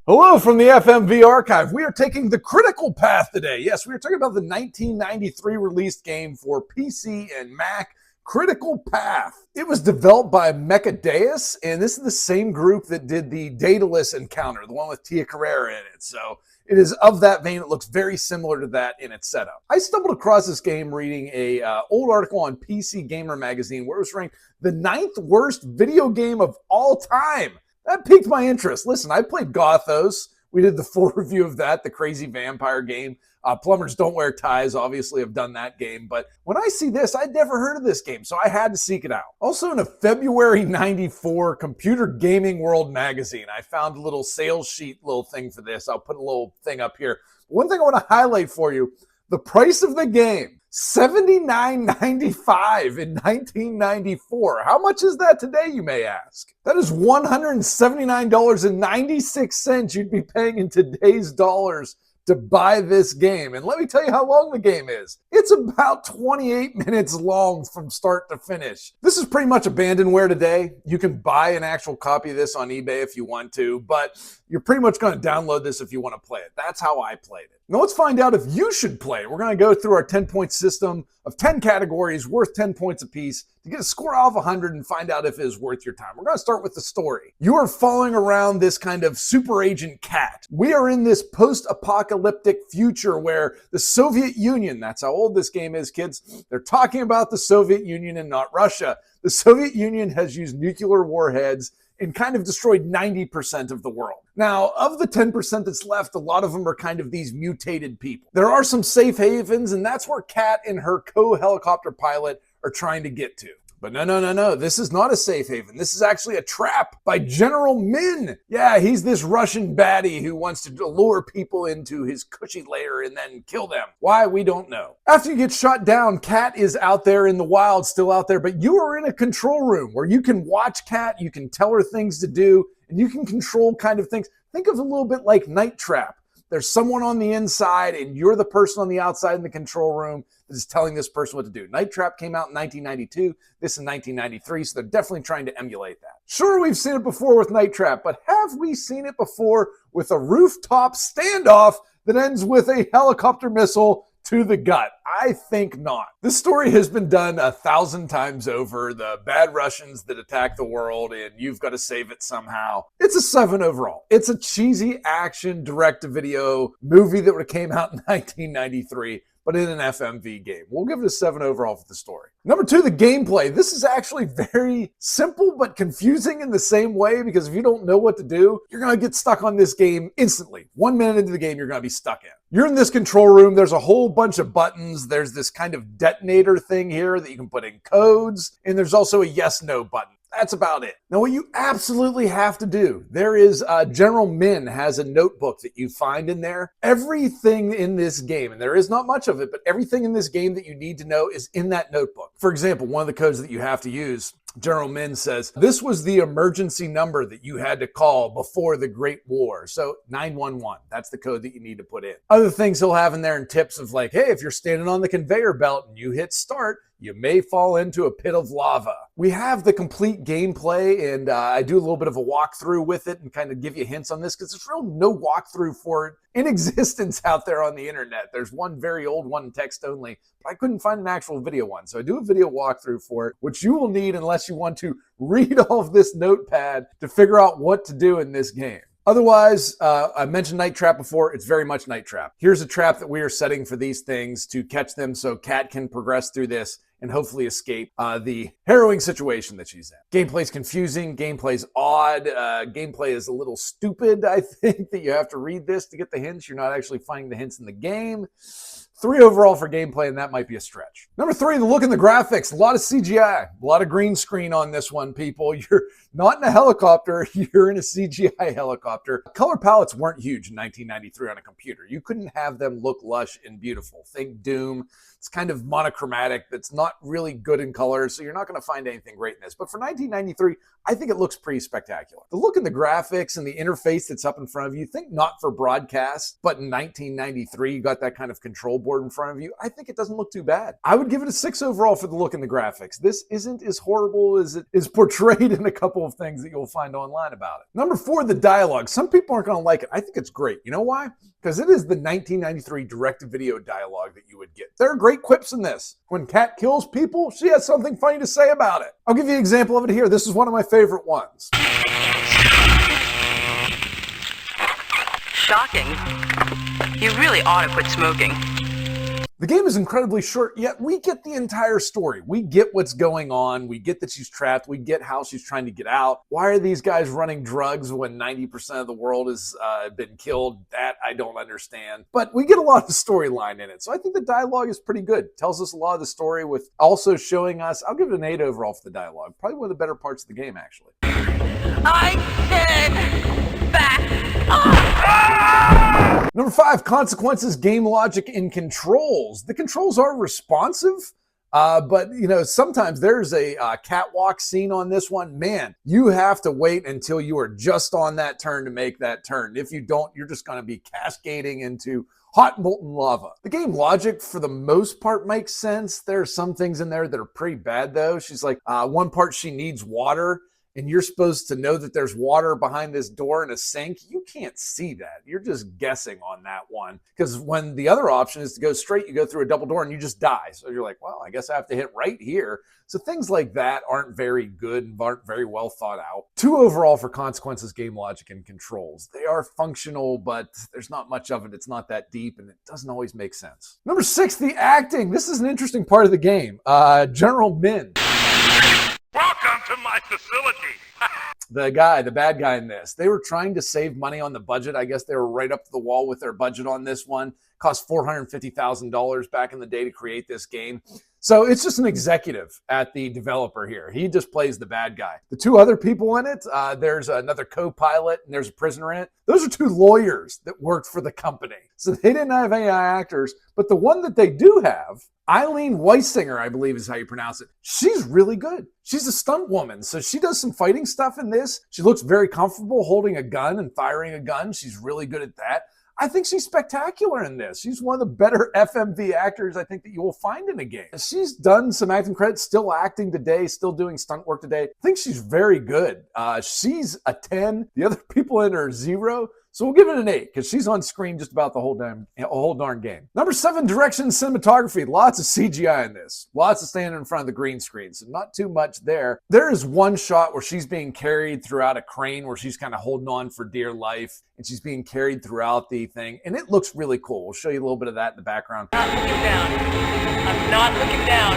Hello from the FMV archive. We are taking the critical path today. Yes, we are talking about the 1993 released game for PC and Mac, Critical Path. It was developed by Mechadaeus, and this is the same group that did the Daedalus Encounter, the one with Tia Carrera in it. So it is of that vein. It looks very similar to that in its setup. I stumbled across this game reading a old article on Pcgamer magazine where it was ranked the 9th worst video game of all time. That piqued my interest. Listen, I played Gothos. We did the full review of that, the crazy vampire game. Plumbers Don't Wear Ties, obviously, have done that game. But when I see this, I'd never heard of this game, so I had to seek it out. Also, in a February 94 Computer Gaming World magazine, I found a little sales sheet little thing for this. I'll put a little thing up here. One thing I want to highlight for you, the price of the game, $79.95 in 1994. How much is that today, you may ask? That is $179.96 you'd be paying in today's dollars to buy this game. And let me tell you how long the game is. It's about 28 minutes long from start to finish. This is pretty much abandonware today. You can buy an actual copy of this on eBay if you want to, but you're pretty much going to download this if you want to play it. That's how I played it. Now let's find out if you should play it. We're going to go through our 10-point system of 10 categories worth 10 points apiece to get a score out of 100 and find out if it is worth your time. We're going to start with the story. You are following around this kind of super agent Cat. We are in this post-apocalyptic future where the Soviet Union, that's how old this game is, kids, they're talking about the Soviet Union and not Russia. The Soviet Union has used nuclear warheads and kind of destroyed 90% of the world. Now, of the 10% that's left, a lot of them are kind of these mutated people. There are some safe havens, and that's where Kat and her co-helicopter pilot are trying to get to. But no. This is not a safe haven. This is actually a trap by General Minh. Yeah, he's this Russian baddie who wants to lure people into his cushy lair and then kill them. Why? We don't know. After you get shot down, Kat is out there in the wild, still out there, but you are in a control room where you can watch Kat, you can tell her things to do, and you can control kind of things. Think of it a little bit like Night Trap. There's someone on the inside and you're the person on the outside in the control room that is telling this person what to do. Night Trap came out in 1992, this in 1993, so they're definitely trying to emulate that. Sure, we've seen it before with Night Trap, but have we seen it before with a rooftop standoff that ends with a helicopter missile to the gut? I think not. This story has been done 1,000 times over. The bad Russians that attack the world and you've got to save it somehow. It's a 7 overall. It's a cheesy action direct-to-video movie that would have came out in 1993. But in an FMV game. We'll give it a 7 overall for the story. Number 2, the gameplay. This is actually very simple but confusing in the same way, because if you don't know what to do, you're going to get stuck on this game instantly. 1 minute into the game, you're going to be stuck in. You're in this control room. There's a whole bunch of buttons. There's this kind of detonator thing here that you can put in codes. And there's also a yes/no button. That's about it. Now, what you absolutely have to do, there is General Minh has a notebook that you find in there. Everything in this game, and there is not much of it, but everything in this game that you need to know is in that notebook. For example, one of the codes that you have to use, General Minh says, this was the emergency number that you had to call before the Great War. So 911, that's the code that you need to put in. Other things he'll have in there and tips of like, hey, if you're standing on the conveyor belt and you hit start, you may fall into a pit of lava. We have the complete gameplay, and I do a little bit of a walkthrough with it and kind of give you hints on this because there's really no walkthrough for it in existence out there on the internet. There's one very old one, text only, but I couldn't find an actual video one. So I do a video walkthrough for it, which you will need unless you want to read all of this notepad to figure out what to do in this game. Otherwise, I mentioned Night Trap before. It's very much Night Trap. Here's a trap that we are setting for these things to catch them so Kat can progress through this and hopefully escape the harrowing situation that she's in. Gameplay's confusing, gameplay's odd, gameplay is a little stupid, I think, that you have to read this to get the hints. You're not actually finding the hints in the game. 3 overall for gameplay, and that might be a stretch. Number 3, the look and the graphics. A lot of CGI, a lot of green screen on this one, people. You're not in a helicopter, you're in a CGI helicopter. Color palettes weren't huge in 1993 on a computer. You couldn't have them look lush and beautiful. Think Doom. It's kind of monochromatic. That's not not really good in color, so you're not going to find anything great in this. But for 1993, I think it looks pretty spectacular. The look in the graphics and the interface that's up in front of you, think not for broadcast, but in 1993, you got that kind of control board in front of you. I think it doesn't look too bad. I would give it a 6 overall for the look in the graphics. This isn't as horrible as it is portrayed in a couple of things that you'll find online about it. Number 4, the dialogue. Some people aren't going to like it. I think it's great. You know why? Because it is the 1993 direct-to-video dialogue that you would get. There are great quips in this. When Kat kills people, she has something funny to say about it. I'll give you an example of it here. This is one of my favorite ones. Shocking. You really ought to quit smoking. The game is incredibly short, yet we get the entire story. We get what's going on. We get that she's trapped. We get how she's trying to get out. Why are these guys running drugs when 90% of the world has been killed? That I don't understand. But we get a lot of storyline in it. So I think the dialogue is pretty good. Tells us a lot of the story with also showing us, I'll give it an 8 overall for the dialogue. Probably one of the better parts of the game, actually. I said back off! Number 5, consequences, game logic, and controls. The controls are responsive, but sometimes there's a catwalk scene on this one. Man, you have to wait until you are just on that turn to make that turn. If you don't, you're just going to be cascading into hot molten lava. The game logic, for the most part, makes sense. There are some things in there that are pretty bad, though. She's like, one part she needs water, and you're supposed to know that there's water behind this door in a sink. You can't see that. You're just guessing on that one. Because when the other option is to go straight, you go through a double door and you just die. So you're like, well, I guess I have to hit right here. So things like that aren't very good and aren't very well thought out. 2 overall for consequences, game logic, and controls. They are functional, but there's not much of it. It's not that deep, and it doesn't always make sense. Number 6, the acting. This is an interesting part of the game. General Minh. Welcome to my facility. The bad guy in this. They were trying to save money on the budget. I guess they were right up to the wall with their budget on this one. Cost $450,000 back in the day to create this game. So it's just an executive at the developer here. He just plays the bad guy. The 2 other people in it, there's another co-pilot and there's a prisoner in it. Those are 2 lawyers that worked for the company. So they didn't have any actors, but the one that they do have, Eileen Weisinger, I believe is how you pronounce it. She's really good. She's a stunt woman, so she does some fighting stuff in this. She looks very comfortable holding a gun and firing a gun. She's really good at that. I think she's spectacular in this. She's one of the better FMV actors I think that you will find in a game. She's done some acting credits, still acting today, still doing stunt work today. I think she's very good. She's a 10. The other people in are 0. So we'll give it an 8 because she's on screen just about the whole darn game. Number 7, direction cinematography. Lots of CGI in this. Lots of standing in front of the green screen, so not too much there. There is one shot where she's being carried throughout a crane where she's kind of holding on for dear life, and she's being carried throughout the thing, and it looks really cool. We'll show you a little bit of that in the background. Not looking down. I'm not looking down.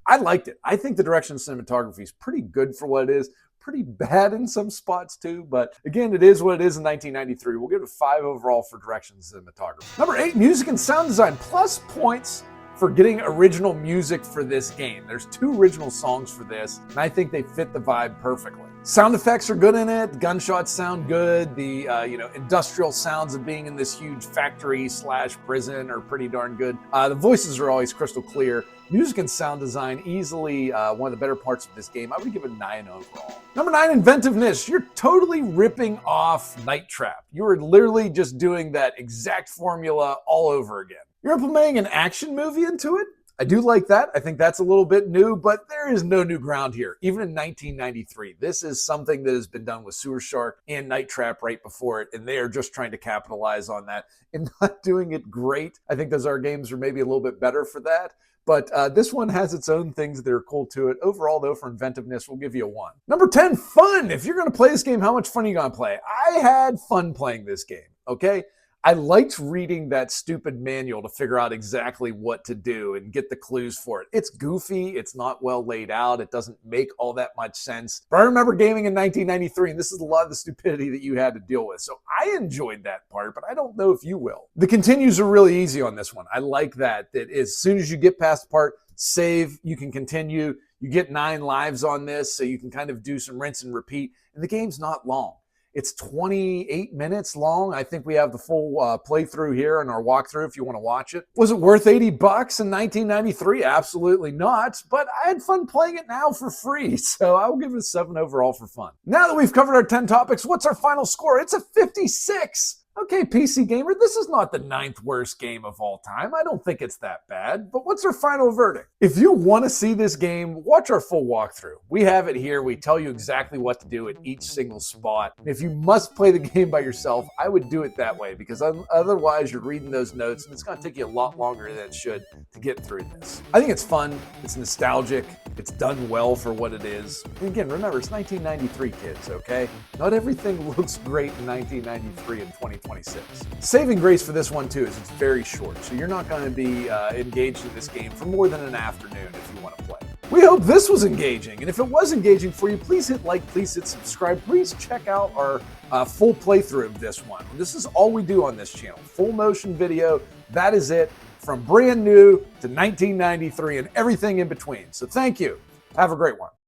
I liked it. I think the direction cinematography is pretty good for what it is. Pretty bad in some spots too, but again, it is what it is in 1993. We'll give it a 5 overall for direction cinematography. Number 8, music and sound design. Plus points for getting original music for this game. There's 2 original songs for this, and I think they fit the vibe perfectly. Sound effects are good in it. Gunshots sound good. The industrial sounds of being in this huge factory/prison are pretty darn good. The voices are always crystal clear. Music and sound design, easily one of the better parts of this game. I would give it a 9 overall. Number 9, inventiveness. You're totally ripping off Night Trap. You are literally just doing that exact formula all over again. You're implementing an action movie into it. I do like that. I think that's a little bit new, but there is no new ground here. Even in 1993, this is something that has been done with Sewer Shark and Night Trap right before it, and they are just trying to capitalize on that and not doing it great. I think those other games are maybe a little bit better for that. But this one has its own things that are cool to it. Overall, though, for inventiveness, we'll give you a 1. Number 10, fun. If you're going to play this game, how much fun are you going to play? I had fun playing this game, okay? I liked reading that stupid manual to figure out exactly what to do and get the clues for it. It's goofy. It's not well laid out. It doesn't make all that much sense. But I remember gaming in 1993, and this is a lot of the stupidity that you had to deal with. So I enjoyed that part, but I don't know if you will. The continues are really easy on this one. I like that as soon as you get past the part, save, you can continue. You get 9 lives on this, so you can kind of do some rinse and repeat. And the game's not long. It's 28 minutes long. I think we have the full playthrough here in our walkthrough if you want to watch it. Was it worth $80 in 1993? Absolutely not, but I had fun playing it now for free, so I will give it a 7 overall for fun. Now that we've covered our 10 topics, what's our final score? It's a 56. Okay, PC Gamer, this is not the 9th worst game of all time. I don't think it's that bad, but what's our final verdict? If you want to see this game, watch our full walkthrough. We have it here. We tell you exactly what to do at each single spot. If you must play the game by yourself, I would do it that way because otherwise you're reading those notes and it's going to take you a lot longer than it should to get through this. I think it's fun. It's nostalgic. It's done well for what it is. And again, remember, it's 1993, kids, okay? Not everything looks great in 1993 and 2026. Saving grace for this one, too, is it's very short, so you're not going to be engaged in this game for more than an afternoon if you want to play. We hope this was engaging, and if it was engaging for you, please hit like, please hit subscribe, please check out our full playthrough of this one. This is all we do on this channel, full motion video, that is it. From brand new to 1993 and everything in between. So thank you. Have a great one.